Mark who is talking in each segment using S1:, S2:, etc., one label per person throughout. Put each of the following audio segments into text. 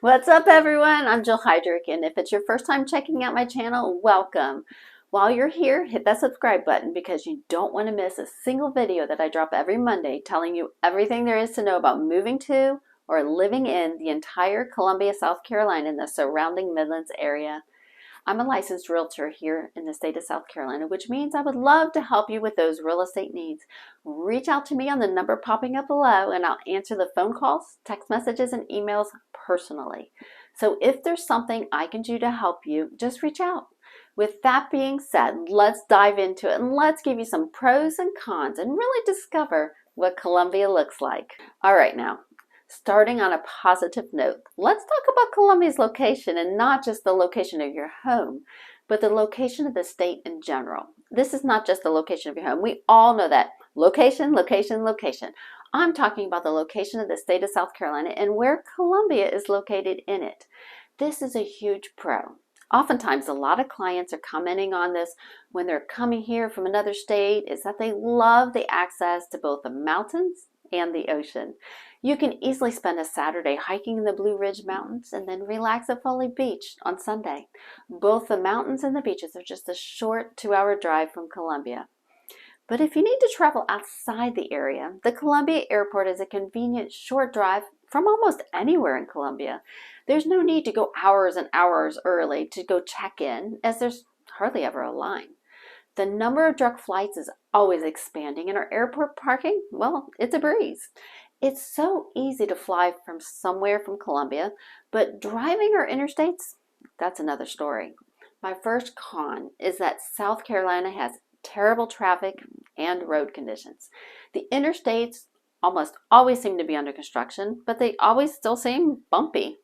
S1: What's up, everyone? I'm Jill Hydrick, and if it's your first time checking out my channel, welcome. While you're here, hit that subscribe button because you don't want to miss a single video that I drop every Monday telling you everything there is to know about moving to or living in the entire Columbia, South Carolina and the surrounding Midlands area. I'm a licensed realtor here in the state of South Carolina, which means I would love to help you with those real estate needs. Reach out to me on the number popping up below and I'll answer the phone calls, text messages, and emails personally. So if there's something I can do to help you, just reach out. With that being said, let's dive into it and let's give you some pros and cons and really discover what Columbia looks like. All right, now, starting on a positive note, let's talk about Columbia's location, and not just the location of your home, but the location of the state in general. This is not just the location of your home. We all know that. Location, location, location. I'm talking about the location of the state of South Carolina and where Columbia is located in it. This is a huge pro. Oftentimes, a lot of clients are commenting on this when they're coming here from another state, is that they love the access to both the mountains and the ocean. You can easily spend a Saturday hiking in the Blue Ridge Mountains and then relax at Folly Beach on Sunday. Both the mountains and the beaches are just a short 2-hour drive from Columbia. But if you need to travel outside the area, the Columbia Airport is a convenient short drive from almost anywhere in Columbia. There's no need to go hours and hours early to go check in, as there's hardly ever a line. The number of direct flights is always expanding, and our airport parking, well, it's a breeze. It's so easy to fly from somewhere from Columbia, but driving our interstates, that's another story. My first con is that South Carolina has terrible traffic and road conditions. The interstates almost always seem to be under construction, but they always still seem bumpy.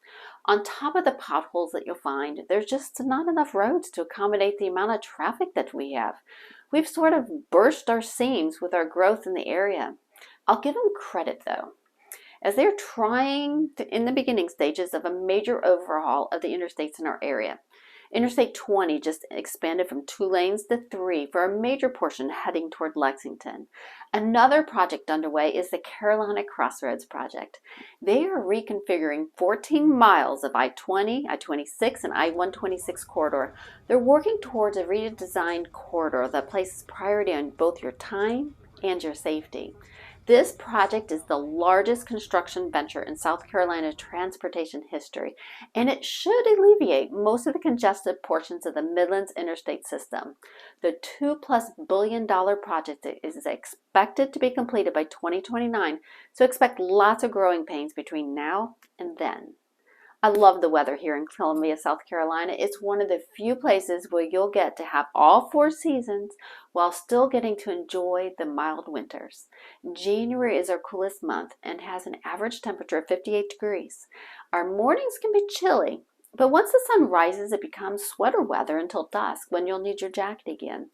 S1: On top of the potholes that you'll find, there's just not enough roads to accommodate the amount of traffic that we have. We've sort of burst our seams with our growth in the area. I'll give them credit though, as they're trying to, in the beginning stages of a major overhaul of the interstates in our area. Interstate 20 just expanded from 2 lanes to 3 for a major portion heading toward Lexington. Another project underway is the Carolina Crossroads project. They are reconfiguring 14 miles of I-20, I-26, and I-126 corridor. They're working towards a redesigned corridor that places priority on both your time and your safety. This project is the largest construction venture in South Carolina transportation history, and it should alleviate most of the congested portions of the Midlands interstate system. The $2+ billion project is expected to be completed by 2029, so expect lots of growing pains between now and then. I love the weather here in Columbia, South Carolina. It's one of the few places where you'll get to have all 4 seasons while still getting to enjoy the mild winters. January is our coolest month and has an average temperature of 58 degrees. Our mornings can be chilly, but once the sun rises, it becomes sweater weather until dusk when you'll need your jacket again.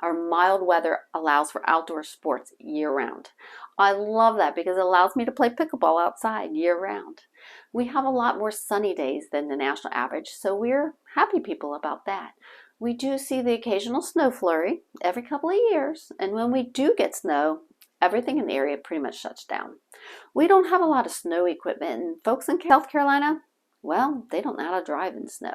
S1: Our mild weather allows for outdoor sports year-round. I love that because it allows me to play pickleball outside year-round. We have a lot more sunny days than the national average, so we're happy people about that. We do see the occasional snow flurry every couple of years, and when we do get snow, everything in the area pretty much shuts down. We don't have a lot of snow equipment, and folks in South Carolina, well, they don't know how to drive in snow.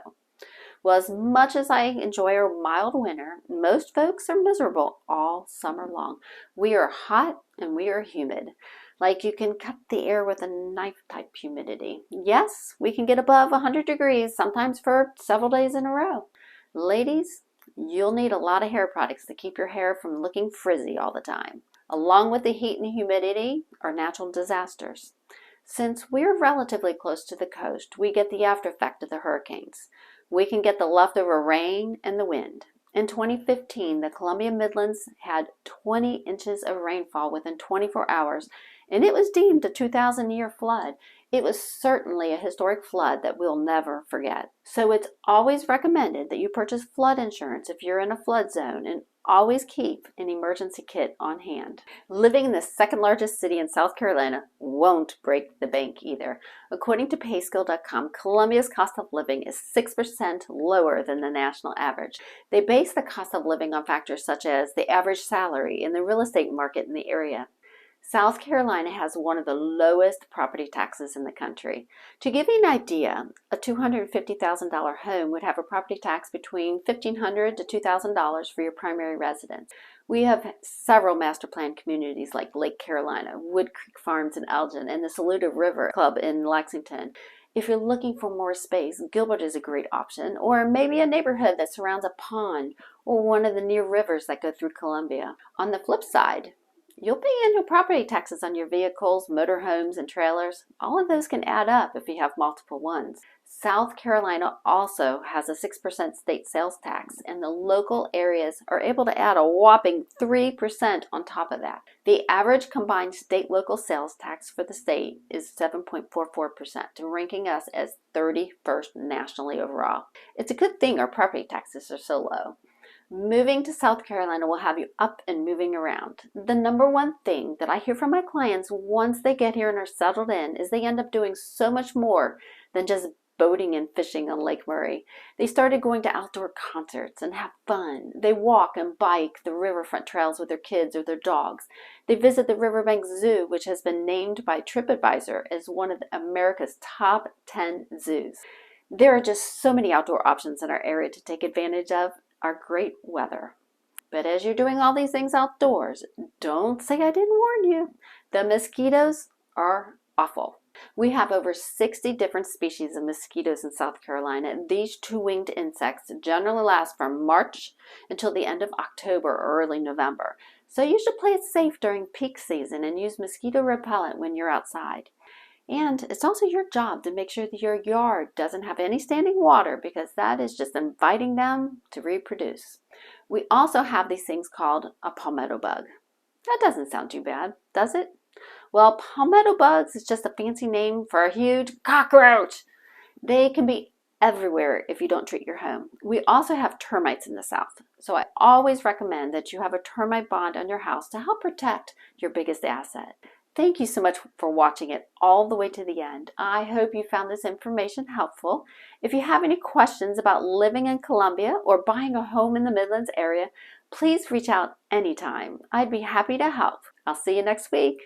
S1: Well, as much as I enjoy our mild winter, most folks are miserable all summer long. We are hot and we are humid. Like you can cut the air with a knife type humidity. Yes, we can get above 100 degrees, sometimes for several days in a row. Ladies, you'll need a lot of hair products to keep your hair from looking frizzy all the time. Along with the heat and the humidity are natural disasters. Since we're relatively close to the coast, we get the after effect of the hurricanes. We can get the leftover rain and the wind. In 2015, the Columbia Midlands had 20 inches of rainfall within 24 hours, and it was deemed a 2,000-year flood. It was certainly a historic flood that we'll never forget. So it's always recommended that you purchase flood insurance if you're in a flood zone, and always keep an emergency kit on hand. Living in the second largest city in South Carolina won't break the bank either. According to Payscale.com, Columbia's cost of living is 6% lower than the national average. They base the cost of living on factors such as the average salary and the real estate market in the area. South Carolina has one of the lowest property taxes in the country. To give you an idea, a $250,000 home would have a property tax between $1,500 to $2,000 for your primary residence. We have several master plan communities like Lake Carolina, Wood Creek Farms in Elgin, and the Saluda River Club in Lexington. If you're looking for more space, Gilbert is a great option, or maybe a neighborhood that surrounds a pond or one of the near rivers that go through Columbia. On the flip side, you'll pay annual property taxes on your vehicles, motorhomes, and trailers. All of those can add up if you have multiple ones. South Carolina also has a 6% state sales tax, and the local areas are able to add a whopping 3% on top of that. The average combined state-local sales tax for the state is 7.44%, ranking us as 31st nationally overall. It's a good thing our property taxes are so low. Moving to South Carolina will have you up and moving around. The number one thing that I hear from my clients once they get here and are settled in is they end up doing so much more than just boating and fishing on Lake Murray. They started going to outdoor concerts and have fun. They walk and bike the riverfront trails with their kids or their dogs. They visit the Riverbank Zoo, which has been named by TripAdvisor as one of America's top 10 zoos. There are just so many outdoor options in our area to take advantage of our great weather. But as you're doing all these things outdoors, don't say I didn't warn you. The mosquitoes are awful. We have over 60 different species of mosquitoes in South Carolina. These two-winged insects generally last from March until the end of October or early November. So you should play it safe during peak season and use mosquito repellent when you're outside. And it's also your job to make sure that your yard doesn't have any standing water, because that is just inviting them to reproduce. We also have these things called a palmetto bug. That doesn't sound too bad, does it? Well, palmetto bugs is just a fancy name for a huge cockroach. They can be everywhere if you don't treat your home. We also have termites in the South, so I always recommend that you have a termite bond on your house to help protect your biggest asset. Thank you so much for watching it all the way to the end. I hope you found this information helpful. If you have any questions about living in Columbia or buying a home in the Midlands area, please reach out anytime. I'd be happy to help. I'll see you next week.